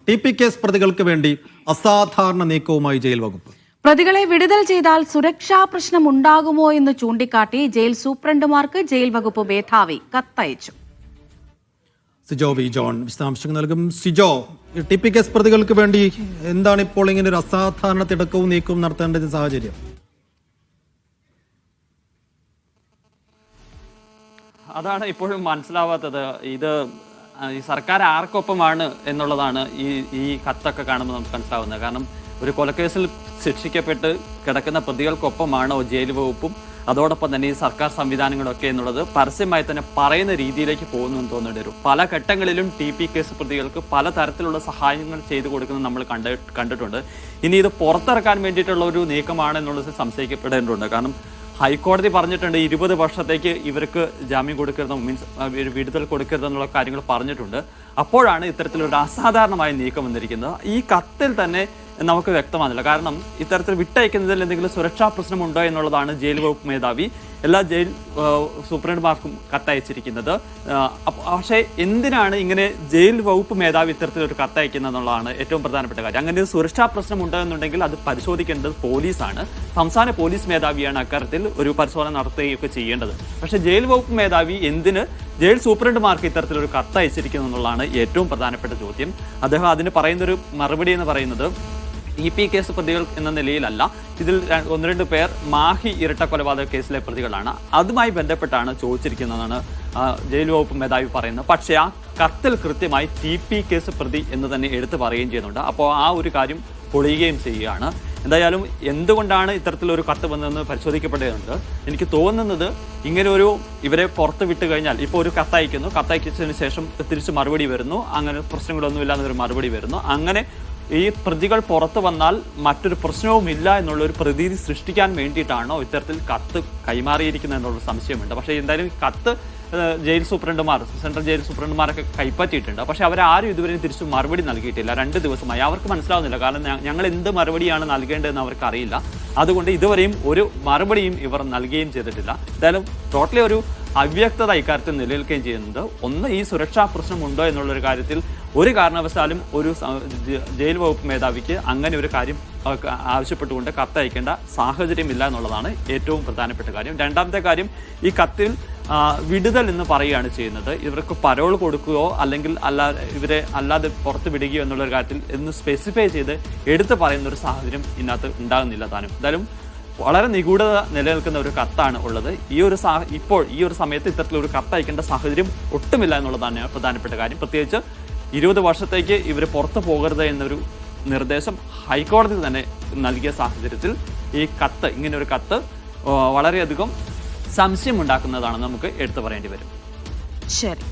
TP case പ്രതികൾക്ക് വേണ്ടി അസാധാരണ നീക്കവുമായി ജയിൽ വകുപ്പ്. പ്രതികളെ വിടുതൽ ചെയ്താൽ സുരക്ഷാ പ്രശ്നം ഉണ്ടാകുമോ എന്ന് ചൂണ്ടിക്കാട്ടി ജയിൽ സൂപ്രണ്ടുമാർക്ക് ജയിൽ വകുപ്പ് മേധാവി കത്തയച്ചു. സിജോ വി ജോൺ വിശദാംശങ്ങൾ നൽകും. സിജോ, TP കേസ് പ്രതികൾക്ക് വേണ്ടി എന്താണ് ഇപ്പോൾ ഇങ്ങനെ ഒരു അസാധാരണ തിടക്കവും നീക്കവും നടത്തേണ്ട സാഹചര്യം? അതാണ് ഇപ്പോഴും മനസ്സിലാവാത്തത്. ഇത് ഈ സർക്കാർ ആർക്കൊപ്പമാണ് എന്നുള്ളതാണ് ഈ കത്തൊക്കെ കാണുമ്പോൾ നമുക്ക് മനസ്സിലാവുന്നത്. കാരണം ഒരു കൊലക്കേസിൽ ശിക്ഷിക്കപ്പെട്ട് കിടക്കുന്ന പ്രതികൾക്കൊപ്പമാണോ ജയിൽ വകുപ്പും അതോടൊപ്പം തന്നെ ഈ സർക്കാർ സംവിധാനങ്ങളൊക്കെ എന്നുള്ളത് പരസ്യമായി തന്നെ പറയുന്ന രീതിയിലേക്ക് പോകുന്നു എന്ന് തോന്നേണ്ടി വരും. പല ഘട്ടങ്ങളിലും TP കേസ് പ്രതികൾക്ക് പല തരത്തിലുള്ള സഹായങ്ങൾ ചെയ്തു കൊടുക്കുന്നത് നമ്മൾ കണ്ടിട്ടുണ്ട്. ഇനി ഇത് പുറത്തിറക്കാൻ വേണ്ടിയിട്ടുള്ള ഒരു നീക്കമാണ് എന്നുള്ളത് സംശയിക്കപ്പെടേണ്ടതുണ്ട്. കാരണം ഹൈക്കോടതി പറഞ്ഞിട്ടുണ്ട് 20 വർഷത്തേക്ക് ഇവർക്ക് ജാമ്യം കൊടുക്കരുത്, മീൻസ് വിടുതൽ കൊടുക്കരുതെന്നുള്ള കാര്യങ്ങൾ പറഞ്ഞിട്ടുണ്ട്. അപ്പോഴാണ് ഇത്തരത്തിലൊരു അസാധാരണമായ നീക്കം വന്നിരിക്കുന്നത്. ഈ കത്തിൽ തന്നെ നമുക്ക് വ്യക്തമാകുന്നില്ല. കാരണം ഇത്തരത്തിൽ വിട്ടയക്കുന്നതിൽ എന്തെങ്കിലും സുരക്ഷാ പ്രശ്നമുണ്ടോ എന്നുള്ളതാണ് ജയിൽ വകുപ്പ് മേധാവി എല്ലാ ജയിൽ സൂപ്രണ്ടുമാർക്കും കത്തയച്ചിരിക്കുന്നത്. പക്ഷേ എന്തിനാണ് ഇങ്ങനെ ജയിൽ വകുപ്പ് മേധാവി ഇത്തരത്തിലൊരു കത്തയക്കുന്നത് എന്നുള്ളതാണ് ഏറ്റവും പ്രധാനപ്പെട്ട കാര്യം. അങ്ങനെ ഒരു സുരക്ഷാ പ്രശ്നം ഉണ്ടോ എന്നുണ്ടെങ്കിൽ അത് പരിശോധിക്കേണ്ടത് പോലീസാണ്. സംസ്ഥാന പോലീസ് മേധാവിയാണ് അക്കാര്യത്തിൽ ഒരു പരിശോധന നടത്തുകയൊക്കെ ചെയ്യേണ്ടത്. പക്ഷേ ജയിൽ വകുപ്പ് മേധാവി എന്തിന് ജയിൽ സൂപ്രണ്ടുമാർക്ക് ഇത്തരത്തിലൊരു കത്തയച്ചിരിക്കുന്നു എന്നുള്ളതാണ് ഏറ്റവും പ്രധാനപ്പെട്ട ചോദ്യം. അദ്ദേഹം അതിന് പറയുന്നൊരു മറുപടി എന്ന് പറയുന്നത് TP കേസ് പ്രതികൾ എന്ന നിലയിലല്ല, ഇതിൽ 1-2 പേർ മാഹി ഇരട്ട കൊലപാതക കേസിലെ പ്രതികളാണ്. അതുമായി ബന്ധപ്പെട്ടാണ് ചോദിച്ചിരിക്കുന്നതെന്നാണ് ജയിൽ വകുപ്പ് മേധാവി പറയുന്നത്. പക്ഷേ ആ കത്തിൽ കൃത്യമായി TP കേസ് പ്രതി എന്ന് തന്നെ എടുത്തു പറയുകയും ചെയ്യുന്നുണ്ട്. അപ്പോൾ ആ ഒരു കാര്യം പൊളിയുകയും ചെയ്യുകയാണ്. എന്തായാലും എന്തുകൊണ്ടാണ് ഇത്തരത്തിലൊരു കത്ത് വന്നതെന്ന് പരിശോധിക്കപ്പെടേണ്ടതുണ്ട്. എനിക്ക് തോന്നുന്നത് ഇങ്ങനെ ഇവരെ പുറത്ത് വിട്ട് കഴിഞ്ഞാൽ ഇപ്പോൾ ഒരു കത്തയച്ചതിന് ശേഷം തിരിച്ച് മറുപടി വരുന്നു, അങ്ങനെ പ്രശ്നങ്ങളൊന്നുമില്ല എന്നൊരു മറുപടി വരുന്നു. അങ്ങനെ ഈ പ്രതികൾ പുറത്തു വന്നാൽ മറ്റൊരു പ്രശ്നവുമില്ല എന്നുള്ളൊരു പ്രതീതി സൃഷ്ടിക്കാൻ വേണ്ടിയിട്ടാണോ ഇത്തരത്തിൽ കത്ത് കൈമാറിയിരിക്കുന്നത് എന്നുള്ള സംശയമുണ്ട്. പക്ഷേ എന്തായാലും കത്ത് ജയിൽ സൂപ്രണ്ടുമാർ, സെൻട്രൽ ജയിൽ സൂപ്രണ്ടുമാരൊക്കെ കൈപ്പറ്റിയിട്ടുണ്ട്. പക്ഷേ അവരാരും ഇതുവരെ തിരിച്ചു മറുപടി നൽകിയിട്ടില്ല. 2 ദിവസമായി അവർക്ക് മനസ്സിലാവുന്നില്ല. കാരണം ഞങ്ങൾ എന്ത് മറുപടിയാണ് നൽകേണ്ടതെന്ന് അവർക്ക് അറിയില്ല. അതുകൊണ്ട് ഇതുവരെയും ഒരു മറുപടിയും ഇവർ നൽകുകയും ചെയ്തിട്ടില്ല. എന്തായാലും ടോട്ടലി ഒരു അവ്യക്തത ഇക്കാര്യത്തിൽ നിലനിൽക്കുകയും ചെയ്യുന്നത്. ഒന്ന്, ഈ സുരക്ഷാ പ്രശ്നമുണ്ടോ എന്നുള്ളൊരു കാര്യത്തിൽ ഒരു കാരണവശാലും ഒരു ജയിൽ വകുപ്പ് മേധാവിക്ക് അങ്ങനെ ഒരു കാര്യം ആവശ്യപ്പെട്ടുകൊണ്ട് കത്തയക്കേണ്ട സാഹചര്യമില്ല എന്നുള്ളതാണ് ഏറ്റവും പ്രധാനപ്പെട്ട കാര്യം. രണ്ടാമത്തെ കാര്യം, ഈ കത്തിൽ വിടുതൽ എന്ന് പറയുകയാണ് ചെയ്യുന്നത്. ഇവർക്ക് പരോൾ കൊടുക്കുകയോ അല്ലെങ്കിൽ ഇവരെ അല്ലാതെ പുറത്ത് വിടുകയോ എന്നുള്ളൊരു കാര്യത്തിൽ എന്ന് സ്പെസിഫൈ ചെയ്ത് എടുത്തു പറയുന്ന ഒരു സാഹചര്യം ഇതിനകത്ത് ഉണ്ടാകുന്നില്ല താനും. എന്തായാലും വളരെ നിഗൂഢത നിലനിൽക്കുന്ന ഒരു കത്താണ് ഉള്ളത്. ഇപ്പോൾ ഈ ഒരു സമയത്ത് ഇത്തരത്തിലൊരു കത്തയക്കേണ്ട സാഹചര്യം ഒട്ടുമില്ല എന്നുള്ളതാണ് പ്രധാനപ്പെട്ട കാര്യം. പ്രത്യേകിച്ച് 20 വർഷത്തേക്ക് ഇവർ പുറത്തു പോകരുത് എന്നൊരു നിർദ്ദേശം ഹൈക്കോടതി തന്നെ നൽകിയ സാഹചര്യത്തിൽ ഈ കത്ത്, ഇങ്ങനൊരു കത്ത് വളരെയധികം സംശയമുണ്ടാക്കുന്നതാണ് നമുക്ക് എടുത്തു പറയേണ്ടി വരും. ശരി.